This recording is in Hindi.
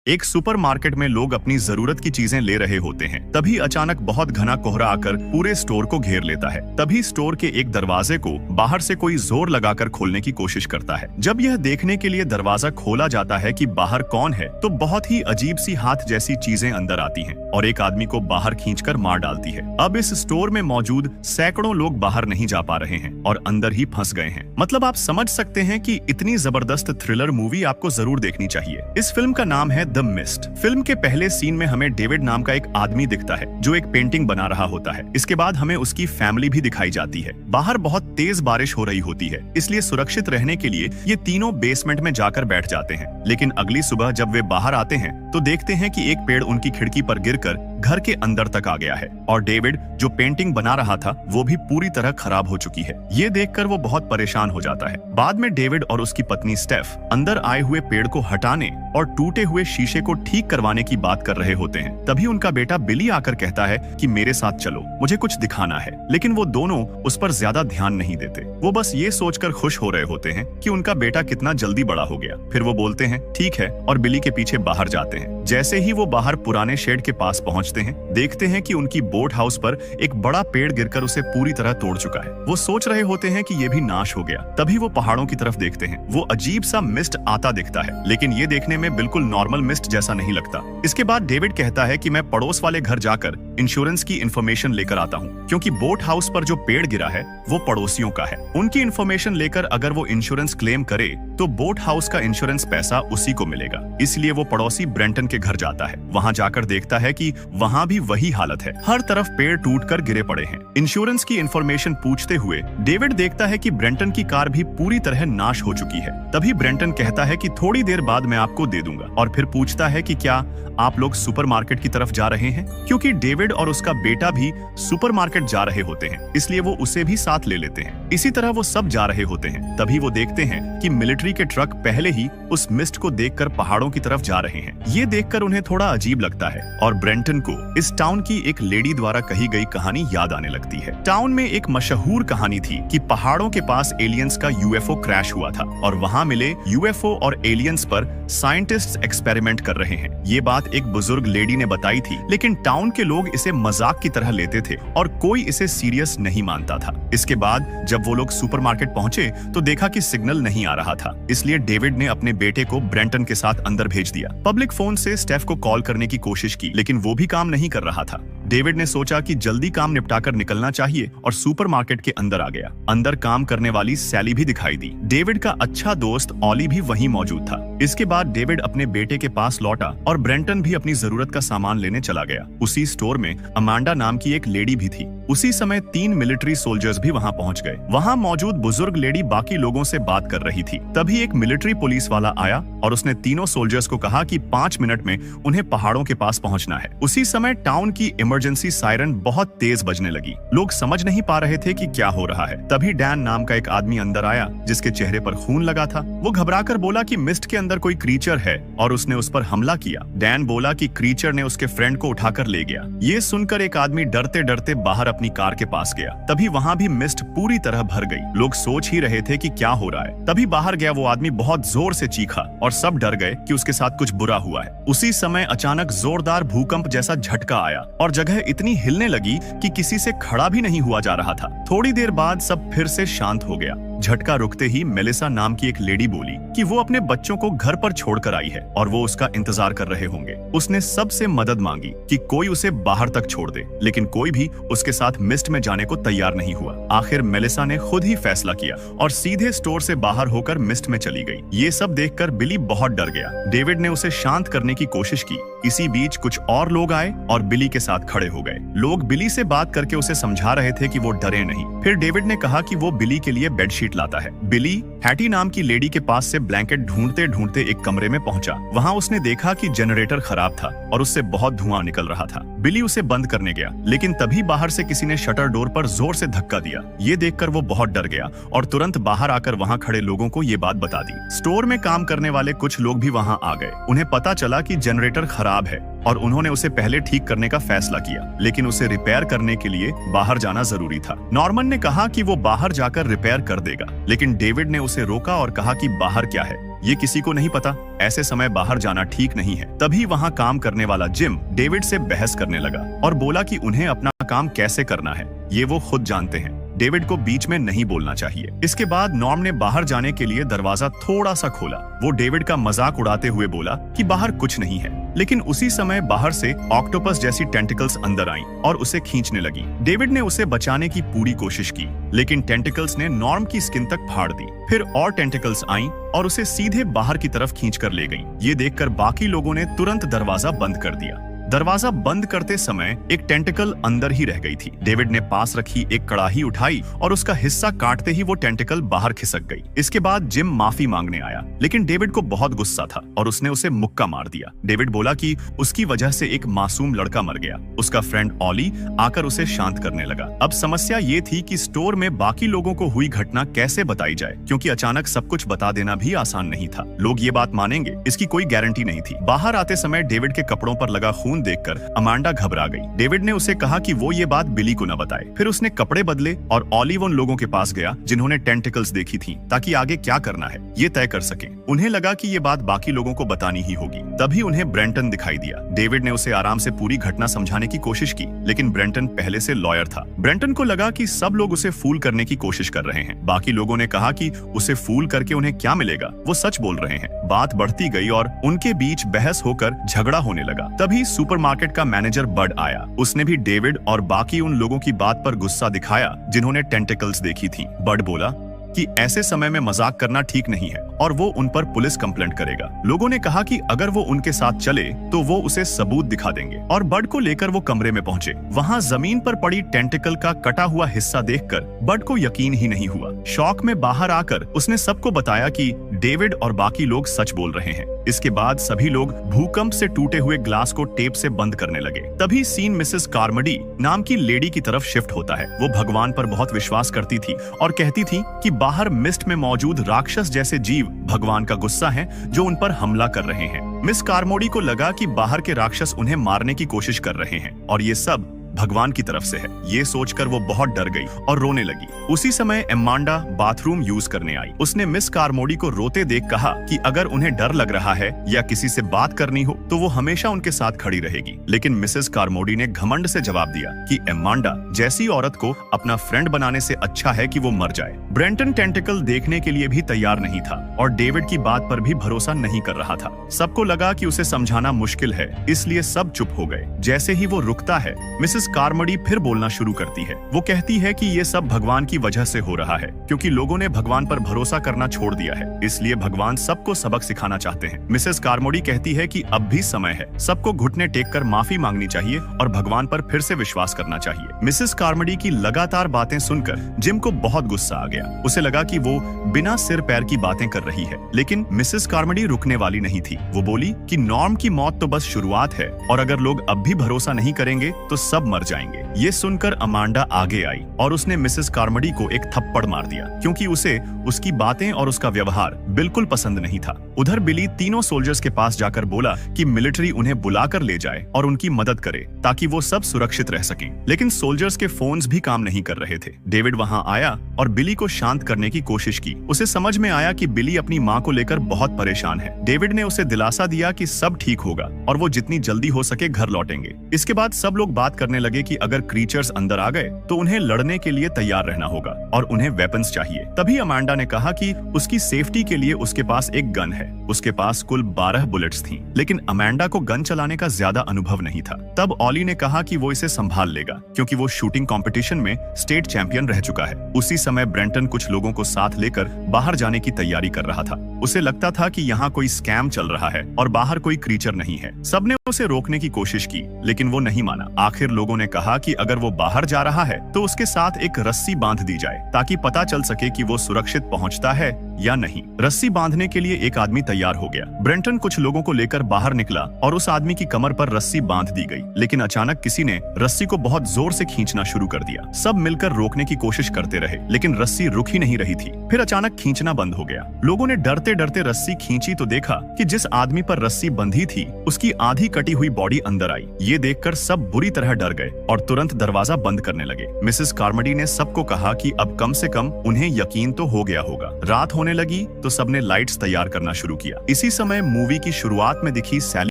एक सुपरमार्केट में लोग अपनी जरूरत की चीजें ले रहे होते हैं। तभी अचानक बहुत घना कोहरा आकर पूरे स्टोर को घेर लेता है। तभी स्टोर के एक दरवाजे को बाहर से कोई जोर लगाकर खोलने की कोशिश करता है। जब यह देखने के लिए दरवाजा खोला जाता है कि बाहर कौन है, तो बहुत ही अजीब सी हाथ जैसी चीजें अंदर आती हैं और एक आदमी को बाहर खींचकर मार डालती है। अब इस स्टोर में मौजूद सैकड़ों लोग बाहर नहीं जा पा रहे हैं और अंदर ही फंस गए हैं। मतलब आप समझ सकते हैं कि इतनी जबरदस्त थ्रिलर मूवी आपको जरूर देखनी चाहिए। इस फिल्म का नाम है द मिस्ट। फिल्म के पहले सीन में हमें डेविड नाम का एक आदमी दिखता है जो एक पेंटिंग बना रहा होता है। इसके बाद हमें उसकी फैमिली भी दिखाई जाती है। बाहर बहुत तेज बारिश हो रही होती है, इसलिए सुरक्षित रहने के लिए ये तीनों बेसमेंट में जाकर बैठ जाते हैं। लेकिन अगली सुबह जब वे बाहर आते हैं तो देखते हैं कि एक पेड़ उनकी खिड़की पर गिरकर घर के अंदर तक आ गया है और डेविड जो पेंटिंग बना रहा था वो भी पूरी तरह खराब हो चुकी है। ये देखकर वो बहुत परेशान हो जाता है। बाद में डेविड और उसकी पत्नी स्टेफ अंदर आए हुए पेड़ को हटाने और टूटे हुए शीशे को ठीक करवाने की बात कर रहे होते हैं। तभी उनका बेटा बिली आकर कहता है कि मेरे साथ चलो, मुझे कुछ दिखाना है। लेकिन वो दोनों उस पर ज्यादा ध्यान नहीं देते। वो बस ये सोचकर खुश हो रहे होते हैं कि उनका बेटा कितना जल्दी बड़ा हो गया। फिर वो बोलते हैं ठीक है और बिली के पीछे बाहर जाते हैं। जैसे ही वो बाहर पुराने शेड के पास पहुंचते हैं, देखते हैं कि उनकी बोट हाउस पर एक बड़ा पेड़ गिरकर उसे पूरी तरह तोड़ चुका है। वो सोच रहे होते हैं कि ये भी नाश हो गया। तभी वो पहाड़ों की तरफ देखते हैं। वो अजीब सा मिस्ट आता दिखता है, लेकिन ये देखने में बिल्कुल नॉर्मल मिस्ट जैसा नहीं लगता। इसके बाद डेविड कहता है कि मैं पड़ोस वाले घर जाकर इंश्योरेंस की इन्फॉर्मेशन लेकर आता हूँ, क्योंकि बोट हाउस पर जो पेड़ गिरा है वो पड़ोसियों का है। उनकी इन्फॉर्मेशन लेकर अगर वो इंश्योरेंस क्लेम करे तो बोट हाउस का इंश्योरेंस पैसा उसी को मिलेगा। इसलिए वो पड़ोसी ब्रेंटन के घर जाता है। वहाँ जाकर देखता है कि वहाँ भी वही हालत है, हर तरफ पेड़ टूटकर गिरे पड़े हैं। इंश्योरेंस की इन्फॉर्मेशन पूछते हुए डेविड देखता है कि ब्रेंटन की कार भी पूरी तरह नाश हो चुकी है। तभी ब्रेंटन कहता है कि थोड़ी देर बाद मैं आपको दे दूंगा और फिर पूछता है कि क्या आप लोग सुपरमार्केट की तरफ जा रहे हैं, क्योंकि डेविड और उसका बेटा भी सुपरमार्केट जा रहे होते हैं, इसलिए वो उसे भी साथ ले लेते हैं। इसी तरह वो सब जा रहे होते हैं। तभी वो देखते हैं कि मिलिट्री के ट्रक पहले ही उस मिस्ट को देखकर पहाड़ों की तरफ जा रहे हैं। ये देखकर उन्हें थोड़ा अजीब लगता है और ब्रेंटन को इस टाउन की एक लेडी द्वारा कही गई कहानी याद आने लगती है। टाउन में एक मशहूर कहानी थी कि पहाड़ों के पास एलियंस का यूएफओ क्रैश हुआ था और वहाँ मिले यूएफओ और एलियंस पर साइंटिस्ट्स एक्सपेरिमेंट कर रहे हैं। ये बात एक बुजुर्ग लेडी ने बताई थी, लेकिन टाउन के लोग इसे मजाक की तरह लेते थे और कोई इसे सीरियस नहीं मानता था। इसके बाद जब वो लोग सुपरमार्केट पहुंचे तो देखा कि सिग्नल नहीं आ रहा था, इसलिए डेविड ने अपने बेटे को ब्रेंटन के साथ अंदर भेज दिया। पब्लिक फोन से स्टेफ को कॉल करने की कोशिश की, लेकिन वो भी काम नहीं कर रहा था। डेविड ने सोचा कि जल्दी काम निपटाकर निकलना चाहिए और सुपरमार्केट के अंदर आ गया। अंदर काम करने वाली सैली भी दिखाई दी। डेविड का अच्छा दोस्त ऑली भी वहीं मौजूद था। इसके बाद डेविड अपने बेटे के पास लौटा और ब्रेंटन भी अपनी जरूरत का सामान लेने चला गया। उसी स्टोर में अमांडा नाम की एक लेडी भी थी। उसी समय 3 मिलिट्री सोल्जर्स भी वहां पहुंच गए। वहां मौजूद बुजुर्ग लेडी बाकी लोगों से बात कर रही थी। तभी एक मिलिट्री पुलिस वाला आया और उसने तीनों सोल्जर्स को कहा कि 5 मिनट में उन्हें पहाड़ों के पास पहुंचना है। उसी समय टाउन की इमरजेंसी सायरन बहुत तेज बजने लगी। लोग समझ नहीं पा रहे थे कि क्या हो रहा है। तभी डैन नाम का एक आदमी अंदर आया जिसके चेहरे पर खून लगा था। वो घबराकर बोला कि मिस्ट के अंदर कोई क्रीचर है और उसने उस पर हमला किया। डैन बोला कि क्रीचर ने उसके फ्रेंड को उठाकर ले गया। ये सुनकर एक आदमी डरते डरते बाहर अपनी कार के पास गया। तभी वहां भी मिस्ट पूरी तरह भर गई। लोग सोच ही रहे थे कि क्या हो रहा है। तभी बाहर गया वो आदमी बहुत जोर से चीखा और सब डर गए कि उसके साथ कुछ बुरा हुआ है। उसी समय अचानक जोरदार भूकंप जैसा झटका आया और जगह इतनी हिलने लगी कि किसी से खड़ा भी नहीं हुआ जा रहा था। थोड़ी देर बाद सब फिर से शांत हो गया। झटका रुकते ही मेलिसा नाम की एक लेडी बोली कि वो अपने बच्चों को घर पर छोड़कर आई है और वो उसका इंतजार कर रहे होंगे। उसने सबसे मदद मांगी कि कोई उसे बाहर तक छोड़ दे, लेकिन कोई भी उसके साथ मिस्ट में जाने को तैयार नहीं हुआ। आखिर मेलिसा ने खुद ही फैसला किया और सीधे स्टोर से बाहर होकर मिस्ट में चली गई। ये सब देखकर बिली बहुत डर गया। डेविड ने उसे शांत करने की कोशिश की। इसी बीच कुछ और लोग आए और बिली के साथ खड़े हो गए। लोग बिली से बात करके उसे समझा रहे थे कि वो डरे नहीं। फिर डेविड ने कहा कि वो बिली के लिए बेडशीट लाता है। बिली हैटी नाम की लेडी के पास से ब्लैंकेट ढूंढते ढूंढते एक कमरे में पहुंचा। वहां उसने देखा कि जनरेटर खराब था और उससे बहुत धुआं निकल रहा था। बिली उसे बंद करने गया, लेकिन तभी बाहर से किसी ने शटर डोर पर जोर से धक्का दिया। ये देखकर वो बहुत डर गया और तुरंत बाहर आकर वहां खड़े लोगों को ये बात बता दी। स्टोर में काम करने वाले कुछ लोग भी वहां आ गए। उन्हें पता चला कि जनरेटर खराब है और उन्होंने उसे पहले ठीक करने का फैसला किया, लेकिन उसे रिपेयर करने के लिए बाहर जाना जरूरी था। नॉर्मन ने कहा कि वो बाहर जाकर रिपेयर कर देगा, लेकिन डेविड ने उसे रोका और कहा कि बाहर क्या है, ये किसी को नहीं पता। ऐसे समय बाहर जाना ठीक नहीं है। तभी वहाँ काम करने वाला जिम डेविड से बहस करने लगा और बोला कि उन्हें अपना काम कैसे करना है ये वो खुद जानते हैं। डेविड को बीच में नहीं बोलना चाहिए। इसके बाद नॉर्म ने बाहर जाने के लिए दरवाजा थोड़ा सा खोला। वो डेविड का मजाक उड़ाते हुए बोला कि बाहर कुछ नहीं है, लेकिन उसी समय बाहर से ऑक्टोपस जैसी टेंटिकल्स अंदर आईं और उसे खींचने लगी। डेविड ने उसे बचाने की पूरी कोशिश की, लेकिन टेंटिकल्स ने नॉर्म की स्किन तक फाड़ दी। फिर और टेंटिकल्स आईं और उसे सीधे बाहर की तरफ खींचकर ले गईं। ये देखकर बाकी लोगों ने तुरंत दरवाजा बंद कर दिया। दरवाजा बंद करते समय एक टेंटिकल अंदर ही रह गई थी। डेविड ने पास रखी एक कड़ाही उठाई और उसका हिस्सा काटते ही वो टेंटिकल बाहर खिसक गई। इसके बाद जिम माफी मांगने आया, लेकिन डेविड को बहुत गुस्सा था और उसने उसे मुक्का मार दिया। डेविड बोला कि उसकी वजह से एक मासूम लड़का मर गया। उसका फ्रेंड ऑली आकर उसे शांत करने लगा। अब समस्या ये थी कि स्टोर में बाकी लोगों को हुई घटना कैसे बताई जाए, क्योंकि अचानक सब कुछ बता देना भी आसान नहीं था। लोग ये बात मानेंगे इसकी कोई गारंटी नहीं थी। बाहर आते समय डेविड के कपड़ों पर लगा खून देखकर अमांडा घबरा गई। डेविड ने उसे कहा कि वो ये बात बिली को न बताए। फिर उसने कपड़े बदले और ऑलिव उन लोगों के पास गया जिन्होंने टेंटिकल्स देखी थी, ताकि आगे क्या करना है ये तय कर सके। उन्हें लगा कि ये बात बाकी लोगों को बतानी ही होगी। तभी उन्हें ब्रेंटन दिखाई दिया। डेविड ने उसे आराम से पूरी घटना समझाने की कोशिश की, लेकिन ब्रेंटन पहले से लॉयर था। ब्रेंटन को लगा कि सब लोग उसे फूल करने की कोशिश कर रहे हैं। बाकी लोगों ने कहा कि उसे फूल करके उन्हें क्या मिलेगा, वो सच बोल रहे हैं। बात बढ़ती गई और उनके बीच बहस होकर झगड़ा होने लगा। तभी सुपरमार्केट का मैनेजर बड आया। उसने भी डेविड और बाकी उन लोगों की बात पर गुस्सा दिखाया जिन्होंने टेंटिकल्स देखी थी। बड बोला कि ऐसे समय में मजाक करना ठीक नहीं है और वो उन पर पुलिस कंप्लेंट करेगा। लोगों ने कहा कि अगर वो उनके साथ चले तो वो उसे सबूत दिखा देंगे और बड को लेकर वो कमरे में पहुंचे। वहां जमीन पर पड़ी टेंटिकल का कटा हुआ हिस्सा देखकर बड को यकीन ही नहीं हुआ। शॉक में बाहर आकर उसने सबको बताया कि डेविड और बाकी लोग सच बोल रहे हैं। इसके बाद सभी लोग भूकंप से टूटे हुए ग्लास को टेप से बंद करने लगे। तभी सीन मिसेस कार्मडी नाम की लेडी की तरफ शिफ्ट होता है। वो भगवान पर बहुत विश्वास करती थी और कहती थी कि बाहर मिस्ट में मौजूद राक्षस जैसे जीव भगवान का गुस्सा हैं जो उन पर हमला कर रहे हैं। मिस कार्मोडी को लगा कि बाहर के राक्षस उन्हें मारने की कोशिश कर रहे हैं और ये सब भगवान की तरफ से है। ये सोचकर वो बहुत डर गई और रोने लगी। उसी समय एमांडा बाथरूम यूज करने आई। उसने मिस कार्मोडी को रोते देख कहा कि अगर उन्हें डर लग रहा है या किसी से बात करनी हो तो वो हमेशा उनके साथ खड़ी रहेगी। लेकिन मिसेस कार्मोडी ने घमंड से जवाब दिया कि एमांडा जैसी औरत को अपना फ्रेंड बनाने से अच्छा है कि वो मर जाए। ब्रेंटन टेंटिकल देखने के लिए भी तैयार नहीं था और डेविड की बात पर भी भरोसा नहीं कर रहा था। सबको लगा कि उसे समझाना मुश्किल है, इसलिए सब चुप हो गए। जैसे ही वो रुकता है, मिसेस कार्मडी फिर बोलना शुरू करती है। वो कहती है कि ये सब भगवान की वजह से हो रहा है, क्योंकि लोगों ने भगवान पर भरोसा करना छोड़ दिया है, इसलिए भगवान सबको सबक सिखाना चाहते हैं। मिसेस कार्मोडी कहती है कि अब भी समय है, सबको घुटने टेक कर माफी मांगनी चाहिए और भगवान पर फिर से विश्वास करना चाहिए। मिसेस कार्मोडी की लगातार बातें सुनकर जिम को बहुत गुस्सा आ गया। उसे लगा कि वो बिना सिर पैर की बातें कर रही है, लेकिन मिसेस कार्मोडी रुकने वाली नहीं थी। वो बोली कि नॉर्म की मौत तो बस शुरुआत है और अगर लोग अब भी भरोसा नहीं करेंगे तो सब मर जाएंगे। ये सुनकर अमांडा आगे आई और उसने मिसेस कार्मोडी को एक थप्पड़ मार दिया, क्योंकि उसे उसकी बातें और उसका व्यवहार बिल्कुल पसंद नहीं था। उधर बिली तीनों सोल्जर्स के पास जाकर बोला कि मिलिट्री उन्हें बुलाकर ले जाए और उनकी मदद करे ताकि वो सब सुरक्षित रह सकें। लेकिन सोल्जर्स के फोन्स भी काम नहीं कर रहे थे। डेविड वहां आया और बिली को शांत करने की कोशिश की। उसे समझ में आया कि बिली अपनी माँ को लेकर बहुत परेशान है। डेविड ने उसे दिलासा दिया कि सब ठीक होगा और वो जितनी जल्दी हो सके घर लौटेंगे। इसके बाद सब लोग बात करने लगे कि अगर क्रीचर्स अंदर आ गए तो उन्हें लड़ने के लिए तैयार रहना होगा और उन्हें वेपन्स चाहिए। तभी अमांडा ने कहा कि उसकी सेफ्टी के लिए उसके पास एक गन है। उसके पास कुल 12 बुलेट्स थीं, लेकिन अमांडा को गन चलाने का ज्यादा अनुभव नहीं था। तब ऑली ने कहा कि वो इसे संभाल लेगा, क्योंकि वो शूटिंग कंपटीशन में स्टेट चैंपियन रह चुका है। उसी समय ब्रेंटन कुछ लोगों को साथ लेकर बाहर जाने की तैयारी कर रहा था। उसे लगता था कि यहाँ कोई स्कैम चल रहा है और बाहर कोई क्रीचर नहीं है। सबने उसे रोकने की कोशिश की, लेकिन वो नहीं माना। आखिर लोगों ने कहा कि अगर वो बाहर जा रहा है तो उसके साथ एक रस्सी बांध दी जाए ताकि पता चल सके कि वो सुरक्षित पहुंचता है या नहीं। रस्सी बांधने के लिए एक आदमी तैयार हो गया। ब्रेंटन कुछ लोगों को लेकर बाहर निकला और उस आदमी की कमर पर रस्सी बांध दी गई, लेकिन अचानक किसी ने रस्सी को बहुत जोर से खींचना शुरू कर दिया। सब मिलकर रोकने की कोशिश करते रहे, लेकिन रस्सी रुक ही नहीं रही थी। फिर अचानक खींचना बंद हो गया। लोगों ने डरते डरते रस्सी खींची तो देखा कि जिस आदमी पर रस्सी बंधी थी उसकी आधी कटी हुई बॉडी अंदर आई। ये देखकर सब बुरी तरह डर गए और तुरंत दरवाजा बंद करने लगे। मिसेस कार्मोडी ने सबको कहा कि अब कम से कम उन्हें यकीन तो हो गया होगा। रात होने होने लगी तो सबने लाइट्स तैयार करना शुरू किया। इसी समय मूवी की शुरुआत में दिखी सैली